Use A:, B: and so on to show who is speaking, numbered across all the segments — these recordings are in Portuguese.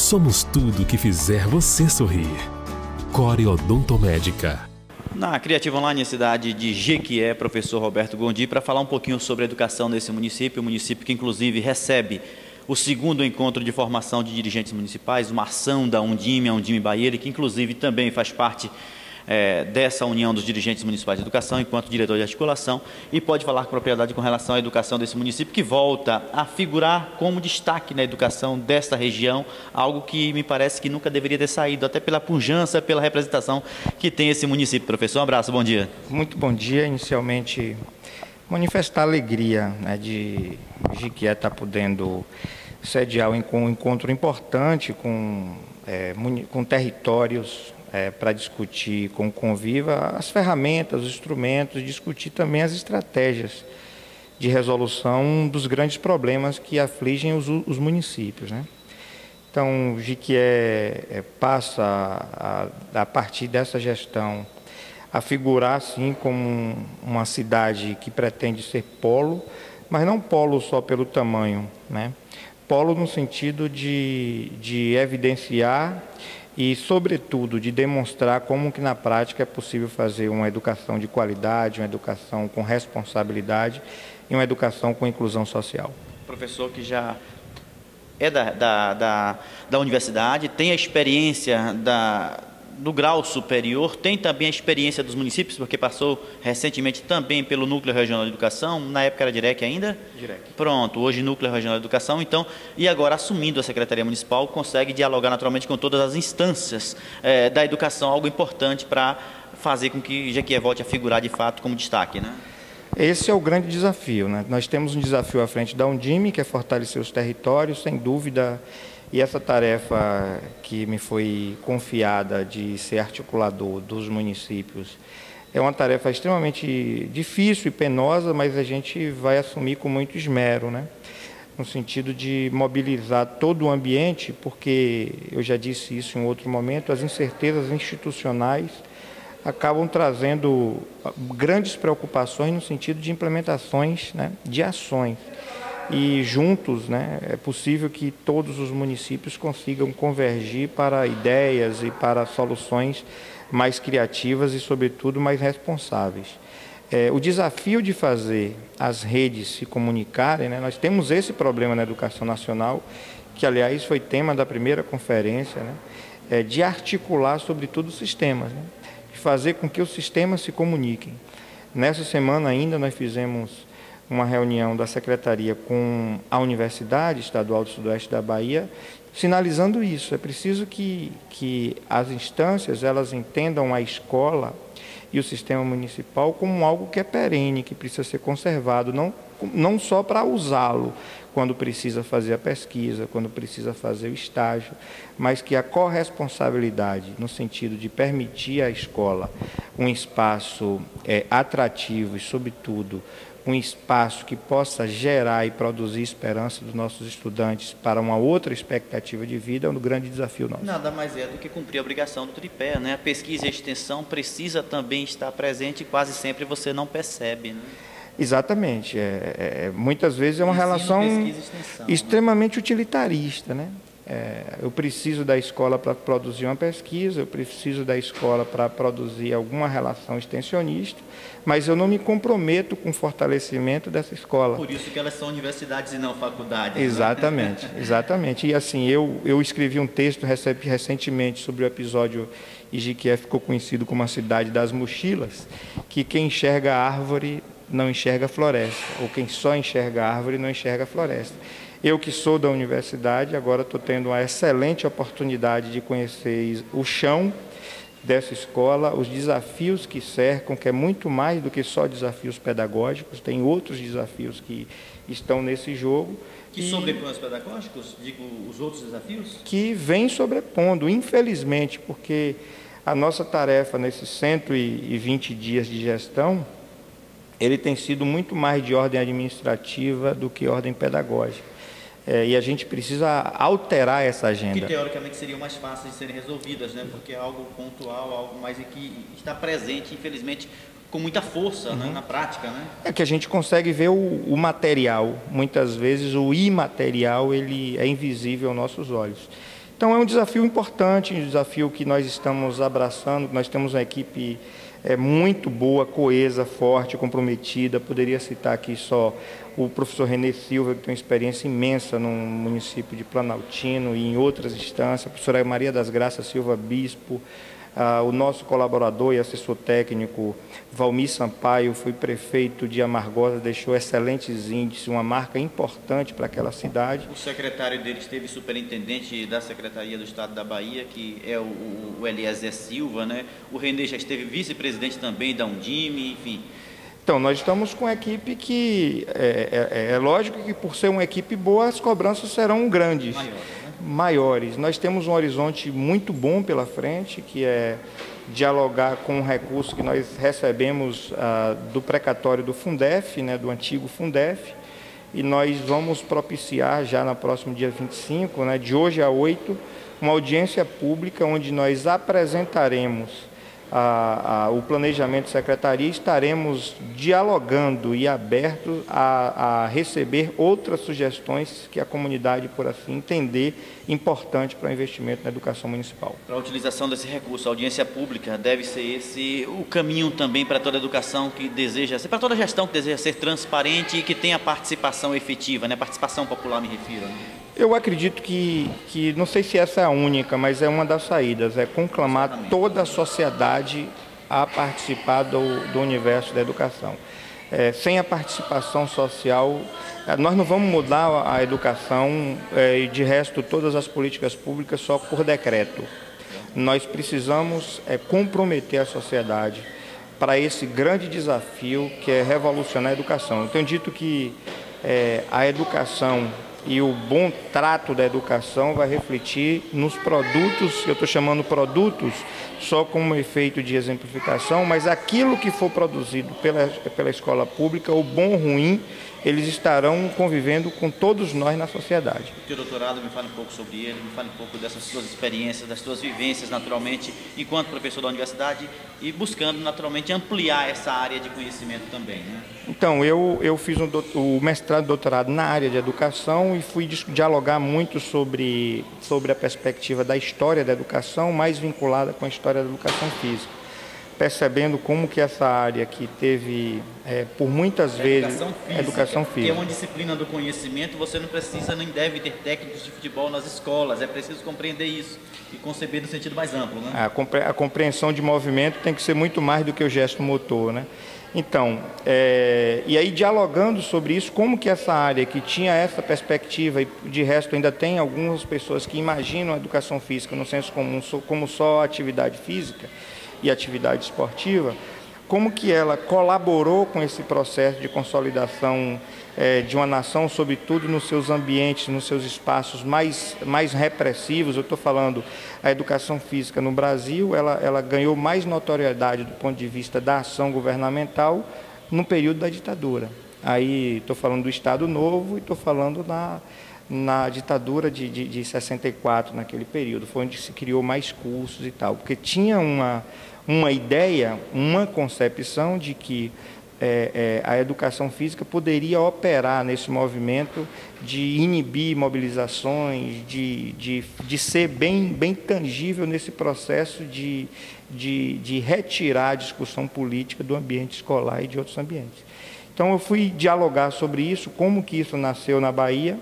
A: Somos tudo que fizer você sorrir. Core Odontomédica.
B: Na Criativa Online, cidade de Jequié, professor Roberto Gondi, para falar um pouquinho sobre a educação nesse município, que inclusive recebe o segundo encontro de formação de dirigentes municipais, uma ação da Undime, a Undime Bahia, que inclusive também faz parte dessa união dos dirigentes municipais de educação, enquanto diretor de articulação, e pode falar com propriedade com relação à educação desse município, que volta a figurar como destaque na educação desta região, algo que me parece que nunca deveria ter saído, até pela pujança, pela representação que tem esse município. Professor, um abraço, bom dia.
C: Muito bom dia. Inicialmente, manifestar a alegria, de Jequié estar podendo sediar um encontro importante com territórios, para discutir com o Conviva as ferramentas, os instrumentos, discutir também as estratégias de resolução dos grandes problemas que afligem os municípios, Então, Jequié passa, a partir dessa gestão, a figurar, assim, como uma cidade que pretende ser polo, mas não polo só pelo tamanho, Polo no sentido de evidenciar e, sobretudo, de demonstrar como que na prática é possível fazer uma educação de qualidade, uma educação com responsabilidade e uma educação com inclusão social.
B: Professor que já é da universidade, tem a experiência do grau superior, tem também a experiência dos municípios, porque passou recentemente também pelo Núcleo Regional de Educação, na época era DIREC ainda?
C: DIREC.
B: Pronto, hoje Núcleo Regional de Educação, então, e agora assumindo a Secretaria Municipal, consegue dialogar naturalmente com todas as instâncias da educação, algo importante para fazer com que Jequié volte a figurar de fato como destaque,
C: Esse é o grande desafio, Nós temos um desafio à frente da Undime, que é fortalecer os territórios, sem dúvida. E essa tarefa que me foi confiada de ser articulador dos municípios é uma tarefa extremamente difícil e penosa, mas a gente vai assumir com muito esmero, no sentido de mobilizar todo o ambiente, porque, eu já disse isso em outro momento, as incertezas institucionais acabam trazendo grandes preocupações no sentido de implementações, de ações. E juntos, é possível que todos os municípios consigam convergir para ideias e para soluções mais criativas e, sobretudo, mais responsáveis. O desafio de fazer as redes se comunicarem, nós temos esse problema na educação nacional, que, aliás, foi tema da primeira conferência, de articular, sobretudo, os sistemas, de fazer com que os sistemas se comuniquem. Nessa semana ainda nós fizemos uma reunião da Secretaria com a Universidade Estadual do Sudoeste da Bahia, sinalizando isso. É preciso que as instâncias elas entendam a escola e o sistema municipal como algo que é perene, que precisa ser conservado, não só para usá-lo quando precisa fazer a pesquisa, quando precisa fazer o estágio, mas que a corresponsabilidade, no sentido de permitir à escola um espaço atrativo e, sobretudo, um espaço que possa gerar e produzir esperança dos nossos estudantes para uma outra expectativa de vida é um grande desafio nosso.
B: Nada mais é do que cumprir a obrigação do tripé, A pesquisa e a extensão precisa também estar presente e quase sempre você não percebe,
C: Exatamente. Muitas vezes é uma relação extremamente utilitarista, eu preciso da escola para produzir uma pesquisa, eu preciso da escola para produzir alguma relação extensionista, mas eu não me comprometo com o fortalecimento dessa escola.
B: Por isso que elas são universidades e não faculdades.
C: Exatamente, exatamente. E assim, eu escrevi um texto recentemente sobre o episódio em Jequié ficou conhecido como a cidade das mochilas, que quem enxerga a árvore não enxerga a floresta, ou quem só enxerga a árvore não enxerga a floresta. Eu que sou da universidade, agora estou tendo uma excelente oportunidade de conhecer o chão dessa escola, os desafios que cercam, que é muito mais do que só desafios pedagógicos, tem outros desafios que estão nesse jogo.
B: Que sobrepõem os pedagógicos, digo, os outros desafios?
C: Que vem sobrepondo, infelizmente, porque a nossa tarefa nesses 120 dias de gestão, ele tem sido muito mais de ordem administrativa do que ordem pedagógica. E a gente precisa alterar essa agenda.
B: Que teoricamente seriam mais fáceis de serem resolvidas, porque é algo pontual, algo mais que está presente, infelizmente, com muita força na prática.
C: É que a gente consegue ver o material, muitas vezes o imaterial ele é invisível aos nossos olhos. Então é um desafio importante, um desafio que nós estamos abraçando. Nós temos uma equipe muito boa, coesa, forte, comprometida. Poderia citar aqui só o professor Renê Silva, que tem uma experiência imensa no município de Planaltino e em outras instâncias, a professora Maria das Graças Silva Bispo, o nosso colaborador e assessor técnico Valmir Sampaio, foi prefeito de Amargosa, deixou excelentes índices, uma marca importante para aquela cidade.
B: O secretário dele esteve superintendente da Secretaria do Estado da Bahia, que é o Eliezer Silva, né? O Renê já esteve vice-presidente também da Undime, enfim.
C: Então, nós estamos com uma equipe que, é lógico que por ser uma equipe boa, as cobranças serão grandes. Maiores. Nós temos um horizonte muito bom pela frente, que é dialogar com o recurso que nós recebemos do precatório do Fundef, né, do antigo Fundef, e nós vamos propiciar já no próximo dia 25, né, de hoje a 8, uma audiência pública onde nós apresentaremos o planejamento da secretaria, estaremos dialogando e abertos a receber outras sugestões que a comunidade, por assim entender, importante para o investimento na educação municipal.
B: Para a utilização desse recurso, a audiência pública deve ser esse o caminho também para toda a educação que deseja ser, para toda a gestão que deseja ser transparente e que tenha participação efetiva, né? Participação popular, me refiro, né?
C: Eu acredito que, não sei se essa é a única, mas é uma das saídas, é conclamar toda a sociedade a participar do universo da educação. Sem a participação social, nós não vamos mudar a educação e, de resto, todas as políticas públicas só por decreto. Nós precisamos comprometer a sociedade para esse grande desafio que é revolucionar a educação. Eu tenho dito que a educação e o bom trato da educação vai refletir nos produtos, eu estou chamando produtos só como efeito de exemplificação, mas aquilo que for produzido pela escola pública, o bom ou ruim, eles estarão convivendo com todos nós na sociedade.
B: O teu doutorado, me fale um pouco sobre ele, me fale um pouco dessas suas experiências, das suas vivências, naturalmente, enquanto professor da universidade e buscando, naturalmente, ampliar essa área de conhecimento também, né?
C: Então, eu fiz o mestrado e doutorado na área de educação e fui dialogar muito sobre a perspectiva da história da educação, mais vinculada com a história da educação física, percebendo como que essa área que teve, por muitas vezes, educação física,
B: que é uma disciplina do conhecimento, você não precisa nem deve ter técnicos de futebol nas escolas, é preciso compreender isso e conceber no sentido mais amplo, né?
C: A compreensão de movimento tem que ser muito mais do que o gesto motor, né? Então, e aí dialogando sobre isso, como que essa área que tinha essa perspectiva, e de resto ainda tem algumas pessoas que imaginam a educação física no senso comum como só atividade física e atividade esportiva, como que ela colaborou com esse processo de consolidação de uma nação, sobretudo nos seus ambientes, nos seus espaços mais repressivos. Eu estou falando, a educação física no Brasil, ela ganhou mais notoriedade do ponto de vista da ação governamental no período da ditadura. Aí estou falando do Estado Novo e estou falando na ditadura de 64, naquele período, foi onde se criou mais cursos e tal, porque tinha uma ideia, uma concepção de que a educação física poderia operar nesse movimento de inibir mobilizações, de ser bem tangível nesse processo de retirar a discussão política do ambiente escolar e de outros ambientes. Então, eu fui dialogar sobre isso, como que isso nasceu na Bahia,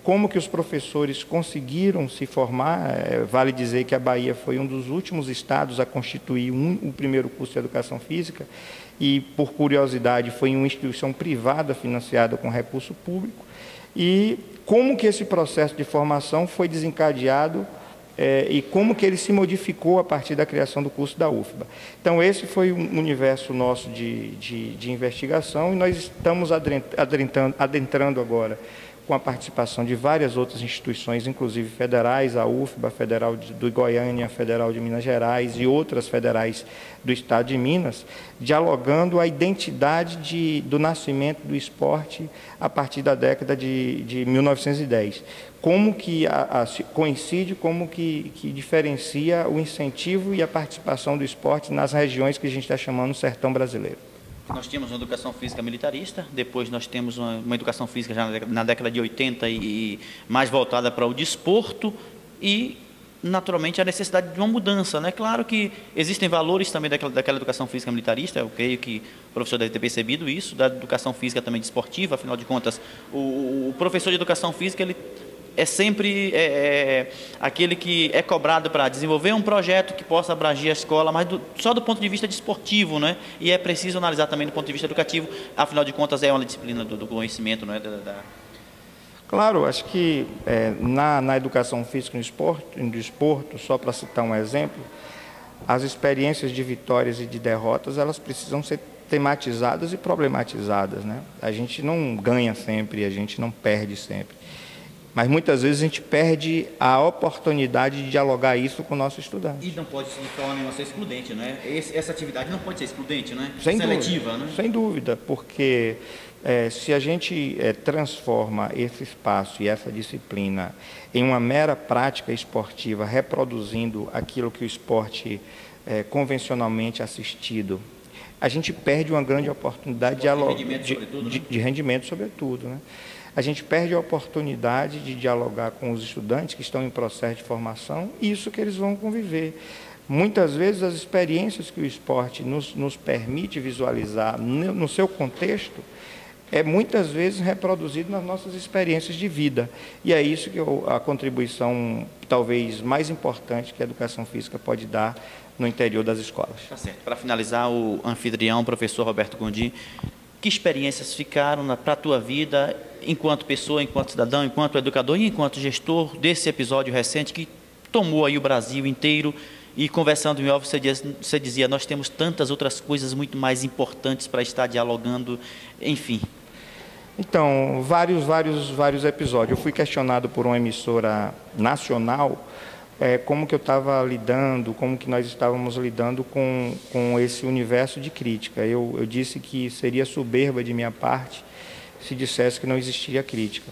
C: como que os professores conseguiram se formar. Vale dizer que a Bahia foi um dos últimos estados a constituir o primeiro curso de educação física e, por curiosidade, foi em uma instituição privada financiada com recurso público, e como que esse processo de formação foi desencadeado e como que ele se modificou a partir da criação do curso da UFBA. Então, esse foi um universo nosso de investigação, e nós estamos adentrando agora com a participação de várias outras instituições, inclusive federais, a UFBA, Federal do Goiânia, Federal de Minas Gerais e outras federais do Estado de Minas, dialogando a identidade do nascimento do esporte a partir da década de 1910. Como que coincide, como que diferencia o incentivo e a participação do esporte nas regiões que a gente está chamando o sertão brasileiro.
B: Nós tínhamos uma educação física militarista, depois nós temos uma educação física já na década de 80 e mais voltada para o desporto, e naturalmente, a necessidade de uma mudança, né? Claro que existem valores também daquela educação física militarista, eu creio que o professor deve ter percebido isso, da educação física também desportiva, afinal de contas, o professor de educação física, ele é sempre aquele que é cobrado para desenvolver um projeto que possa abranger a escola, mas só do ponto de vista desportivo, né? E é preciso analisar também do ponto de vista educativo, afinal de contas, é uma disciplina do conhecimento, não é?
C: Claro, acho que na educação física no desporto, só para citar um exemplo, as experiências de vitórias e de derrotas, elas precisam ser tematizadas e problematizadas, né? A gente não ganha sempre, a gente não perde sempre. Mas muitas vezes a gente perde a oportunidade de dialogar isso com o nosso estudante.
B: E não pode se tornar ser excludente, né? Essa atividade não pode ser excludente, né?
C: Sem
B: seletiva,
C: dúvida,
B: né?
C: Sem dúvida, porque se a gente transforma esse espaço e essa disciplina em uma mera prática esportiva, reproduzindo aquilo que o esporte convencionalmente assistido, a gente perde uma grande oportunidade de rendimento, sobretudo, né? A gente perde a oportunidade de dialogar com os estudantes que estão em processo de formação e isso que eles vão conviver. Muitas vezes as experiências que o esporte nos permite visualizar no seu contexto é muitas vezes reproduzido nas nossas experiências de vida. E é isso que a contribuição talvez mais importante que a educação física pode dar no interior das escolas.
B: Tá certo. Para finalizar, o anfitrião, o professor Roberto Gondim, que experiências ficaram para a tua vida enquanto pessoa, enquanto cidadão, enquanto educador e enquanto gestor desse episódio recente que tomou aí o Brasil inteiro? E conversando em off, você dizia, nós temos tantas outras coisas muito mais importantes para estar dialogando, enfim.
C: Então, vários episódios. Eu fui questionado por uma emissora nacional como que eu estava lidando, como que nós estávamos lidando com esse universo de crítica. Eu disse que seria soberba de minha parte se dissesse que não existia crítica.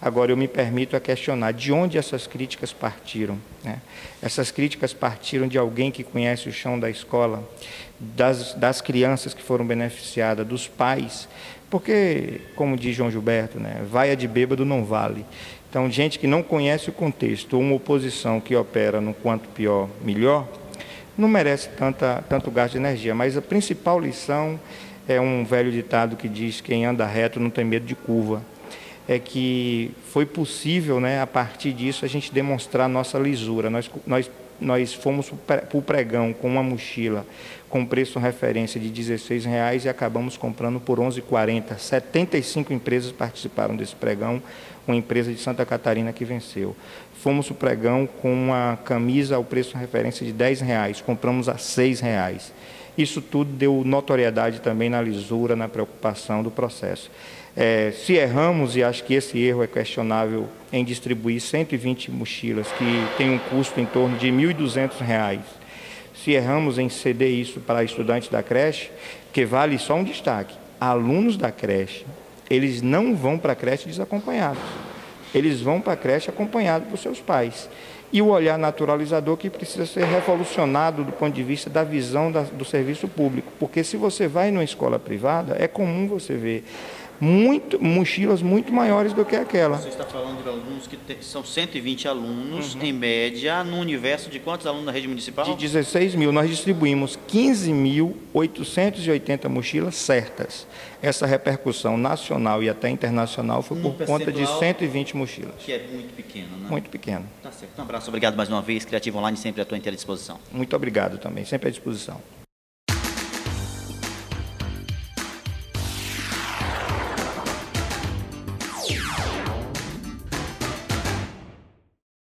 C: Agora, eu me permito a questionar de onde essas críticas partiram, né? Essas críticas partiram de alguém que conhece o chão da escola, das crianças que foram beneficiadas, dos pais, porque, como diz João Gilberto, né, vaia de bêbado não vale. Então, gente que não conhece o contexto, uma oposição que opera no quanto pior, melhor, não merece tanto gasto de energia. Mas a principal lição é um velho ditado que diz: quem anda reto não tem medo de curva. É que foi possível, né, a partir disso, a gente demonstrar nossa lisura. Nós fomos para o pregão com uma mochila com preço referência de R$16 e acabamos comprando por R$11,40. 75 empresas participaram desse pregão, uma empresa de Santa Catarina que venceu. Fomos para o pregão com uma camisa ao preço referência de R$10, compramos a R$6. Isso tudo deu notoriedade também na lisura, na preocupação do processo. Se erramos, e acho que esse erro é questionável, em distribuir 120 mochilas, que tem um custo em torno de R$1.200, se erramos em ceder isso para estudantes da creche, que vale só um destaque: alunos da creche, eles não vão para a creche desacompanhados, eles vão para a creche acompanhados por seus pais. E o olhar naturalizador que precisa ser revolucionado do ponto de vista da visão do serviço público, porque se você vai numa escola privada, é comum você ver mochilas muito maiores do que aquela.
B: Você está falando de alunos que são 120 alunos, em média, no universo de quantos alunos na rede municipal?
C: De 16 mil. Nós distribuímos 15.880 mochilas certas. Essa repercussão nacional e até internacional foi por conta de 120 mochilas.
B: Que é muito pequeno, né?
C: Muito pequeno.
B: Tá certo. Um abraço, obrigado mais uma vez. Criativo Online sempre à tua inteira disposição.
C: Muito obrigado também, sempre à disposição.